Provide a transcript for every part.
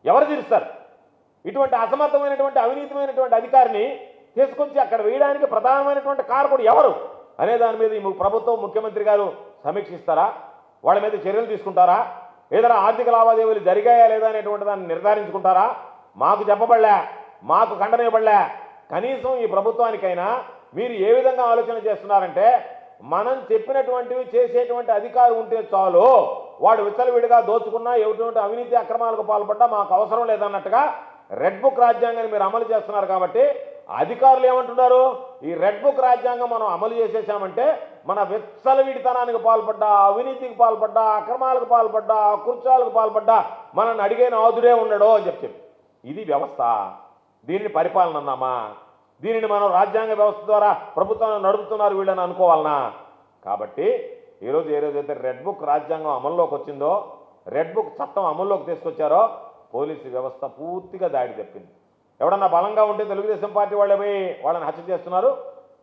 ఎవరు తీరుస్తారు? ఇటువంటి అసమర్థమైనటువంటి అవినీతిమైనటువంటి అధికారిని తీసుకొచ్చి అక్కడ వేయడానికి ప్రధానమైనటువంటి కారకుడు ఎవరు అనే దాని మీద ఈ ప్రభుత్వం ముఖ్యమంత్రి గారు సమీక్షిస్తారా? వాళ్ళ మీద చర్యలు తీసుకుంటారా? ఏదైనా ఆర్థిక లావాదేవీలు జరిగాయా లేదా అనేటువంటి దాన్ని నిర్ధారించుకుంటారా? మాకు చెప్పబడలే, మాకు ఖండనివ్వబడలే. కనీసం ఈ ప్రభుత్వానికైనా మీరు ఏ విధంగా ఆలోచన చేస్తున్నారంటే, మనం చెప్పినటువంటివి చేసేటువంటి అధికారం ఉంటే చాలు, వాడు విచ్చలవిడిగా దోచుకున్నా ఎటువంటి అవినీతి అక్రమాలకు పాల్పడ్డా మాకు అవసరం లేదన్నట్టుగా రెడ్ బుక్ రాజ్యాంగాన్ని మీరు అమలు చేస్తున్నారు. కాబట్టి అధికారులు ఏమంటున్నారు? ఈ రెడ్ బుక్ రాజ్యాంగం మనం అమలు చేసేసామంటే మన విచ్చలవిడితనానికి పాల్పడ్డా, అవినీతికి పాల్పడ్డా, అక్రమాలకు పాల్పడ్డా, అకృత్యాలకు పాల్పడ్డా మనల్ని అడిగే నాదుడే ఉండడు అని చెప్పి. ఇది వ్యవస్థ. దీనిని పరిపాలన అన్నామా? దీనిని మనం రాజ్యాంగ వ్యవస్థ ద్వారా ప్రభుత్వాన్ని నడుపుతున్నారు వీళ్ళని అనుకోవాలనా? కాబట్టి ఈరోజు ఏదైతే రెడ్ బుక్ రాజ్యాంగం అమల్లోకి వచ్చిందో, రెడ్ బుక్ చట్టం అమల్లోకి తీసుకొచ్చారో, పోలీసు వ్యవస్థ పూర్తిగా దాడి తప్పింది. ఎవడన్నా బలంగా ఉంటే తెలుగుదేశం పార్టీ వాళ్ళే పోయి వాళ్ళని హత్య చేస్తున్నారు.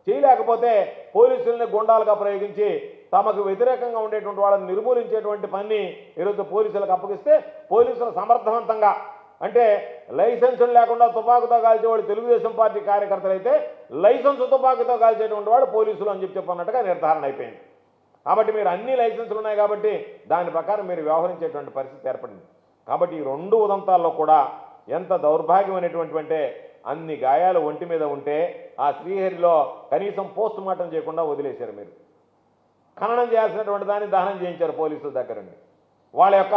చేయలేకపోతే పోలీసుల్ని గుండాలుగా ప్రయోగించి తమకు వ్యతిరేకంగా ఉండేటువంటి వాళ్ళని నిర్మూలించేటువంటి పని ఈరోజు పోలీసులకు అప్పగిస్తే, పోలీసులు సమర్థవంతంగా, అంటే లైసెన్సులు లేకుండా తుపాకుతో కాల్చేవాడు తెలుగుదేశం పార్టీ కార్యకర్తలు అయితే, లైసెన్సు తుపాకుతో కాల్చేటువంటి వాడు పోలీసులు అని చెప్పన్నట్టుగా నిర్ధారణ అయిపోయింది. కాబట్టి మీరు అన్ని లైసెన్సులు ఉన్నాయి కాబట్టి దాని ప్రకారం మీరు వ్యవహరించేటువంటి పరిస్థితి ఏర్పడింది. కాబట్టి ఈ రెండు ఉదంతాల్లో కూడా ఎంత దౌర్భాగ్యమైనటువంటి అంటే, అన్ని గాయాలు ఒంటి మీద ఉంటే ఆ శ్రీహరిలో కనీసం పోస్ట్ మార్టం చేయకుండా వదిలేశారు. మీరు ఖననం చేయాల్సినటువంటి దాన్ని దహనం చేయించారు పోలీసుల దగ్గరండి. వాళ్ళ యొక్క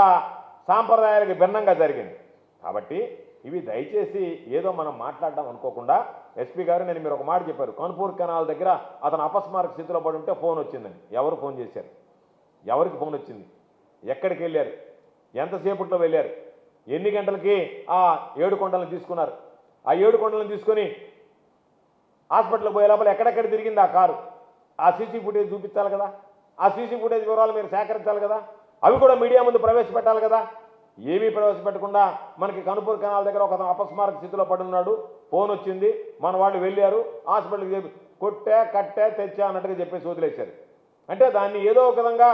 సాంప్రదాయాలకు భిన్నంగా జరిగింది. కాబట్టి ఇవి దయచేసి ఏదో మనం మాట్లాడడం అనుకోకుండా, ఎస్పీ గారు నేను మీరు ఒక మాట చెప్పారు, కనుపూర్ కెనాల్ దగ్గర అతను అపస్మారక స్థితిలో పడి ఉంటే ఫోన్ వచ్చిందని. ఎవరు ఫోన్ చేశారు? ఎవరికి ఫోన్ వచ్చింది? ఎక్కడికి వెళ్ళారు? ఎంతసేపట్లో వెళ్ళారు? ఎన్ని గంటలకి ఆ 7 కొండలను తీసుకున్నారు? ఆ 7 కొండలను తీసుకొని హాస్పిటల్కి పోయే లోపల ఎక్కడెక్కడ తిరిగింది ఆ కారు? ఆ సీసీ ఫుటేజ్ చూపించాలి కదా. ఆ సీసీ ఫుటేజ్ వివరాలు మీరు సేకరించాలి కదా. అవి కూడా మీడియా ముందు ప్రవేశపెట్టాలి కదా. ఏమీ ప్రవేశపెట్టకుండా మనకి కనుపూర్ కెనాల్ దగ్గర ఒక అపస్మారక స్థితిలో పడున్నాడు, ఫోన్ వచ్చింది, మన వాళ్ళు వెళ్ళారు, హాస్పిటల్కి చెప్పి కొట్టే కట్టే తెచ్చా అన్నట్టుగా చెప్పేసి వదిలేశారు. అంటే దాన్ని ఏదో ఒక విధంగా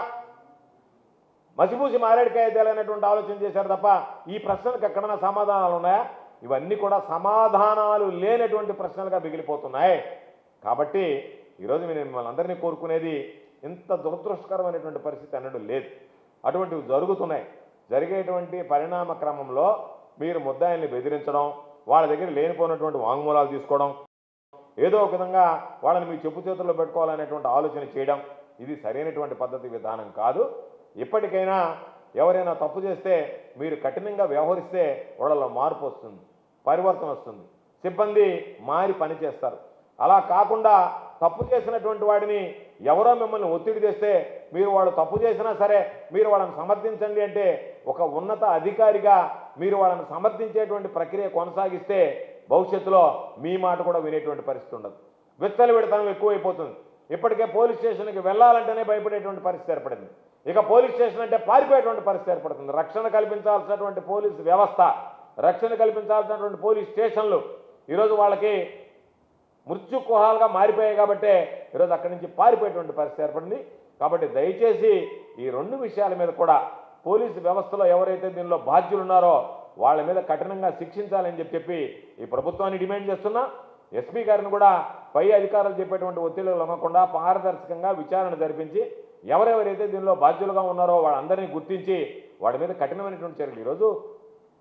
మసిపూసి మారేడికాయ తేలైనటువంటి ఆలోచన చేశారు తప్ప ఈ ప్రశ్నలకు ఎక్కడైనా సమాధానాలు ఉన్నాయా? ఇవన్నీ కూడా సమాధానాలు లేనటువంటి ప్రశ్నలుగా మిగిలిపోతున్నాయి. కాబట్టి ఈరోజు నేను మిమ్మల్ని అందరినీ కోరుకునేది, ఇంత దురదృష్టకరమైనటువంటి పరిస్థితి అన్నట్టు లేదు. అటువంటివి జరుగుతున్నాయి. జరిగేటువంటి పరిణామ క్రమంలో మీరు ముద్దాయిల్ని బెదిరించడం, వాళ్ళ దగ్గర లేనిపోయినటువంటి వాంగ్మూలాలు తీసుకోవడం, ఏదో ఒక విధంగా వాళ్ళని మీ చెప్పు చేతుల్లో పెట్టుకోవాలనేటువంటి ఆలోచన చేయడం, ఇది సరైనటువంటి పద్ధతి విధానం కాదు. ఇప్పటికైనా ఎవరైనా తప్పు చేస్తే మీరు కఠినంగా వ్యవహరిస్తే వాళ్ళలో మార్పు వస్తుంది, పరివర్తన వస్తుంది, సిబ్బంది మారి పని చేస్తారు. అలా కాకుండా తప్పు చేసినటువంటి వాడిని ఎవరో మిమ్మల్ని ఒత్తిడి చేస్తే మీరు వాడు తప్పు చేసినా సరే మీరు వాళ్ళని సమర్థించండి అంటే, ఒక ఉన్నత అధికారిగా మీరు వాళ్ళని సమర్థించేటువంటి ప్రక్రియ కొనసాగిస్తే భవిష్యత్తులో మీ మాట కూడా వినేటువంటి పరిస్థితి ఉండదు. విచ్చలవిడితనం ఎక్కువైపోతుంది. ఇప్పటికే పోలీస్ స్టేషన్కి వెళ్ళాలంటేనే భయపడేటువంటి పరిస్థితి ఏర్పడింది. ఇక పోలీస్ స్టేషన్ అంటే పారిపోయేటువంటి పరిస్థితి ఏర్పడుతుంది. రక్షణ కల్పించాల్సినటువంటి పోలీసు వ్యవస్థ, రక్షణ కల్పించాల్సినటువంటి పోలీస్ స్టేషన్లు ఈరోజు వాళ్ళకి మృత్యుకుహాలుగా మారిపోయాయి. కాబట్టి ఈరోజు అక్కడి నుంచి పారిపోయేటువంటి పరిస్థితి ఏర్పడింది. కాబట్టి దయచేసి ఈ రెండు విషయాల మీద కూడా పోలీసు వ్యవస్థలో ఎవరైతే దీనిలో బాధ్యులు ఉన్నారో వాళ్ళ మీద కఠినంగా శిక్షించాలని చెప్పి ఈ ప్రభుత్వాన్ని డిమాండ్ చేస్తున్నా. ఎస్పీ గారిని కూడా పై అధికారులు చెప్పేటువంటి ఒత్తిళ్లు లొంగకుండా పారదర్శకంగా విచారణ జరిపించి ఎవరెవరైతే దీనిలో బాధ్యులుగా ఉన్నారో వాళ్ళందరినీ గుర్తించి వాడి మీద కఠినమైనటువంటి చర్యలు, ఈరోజు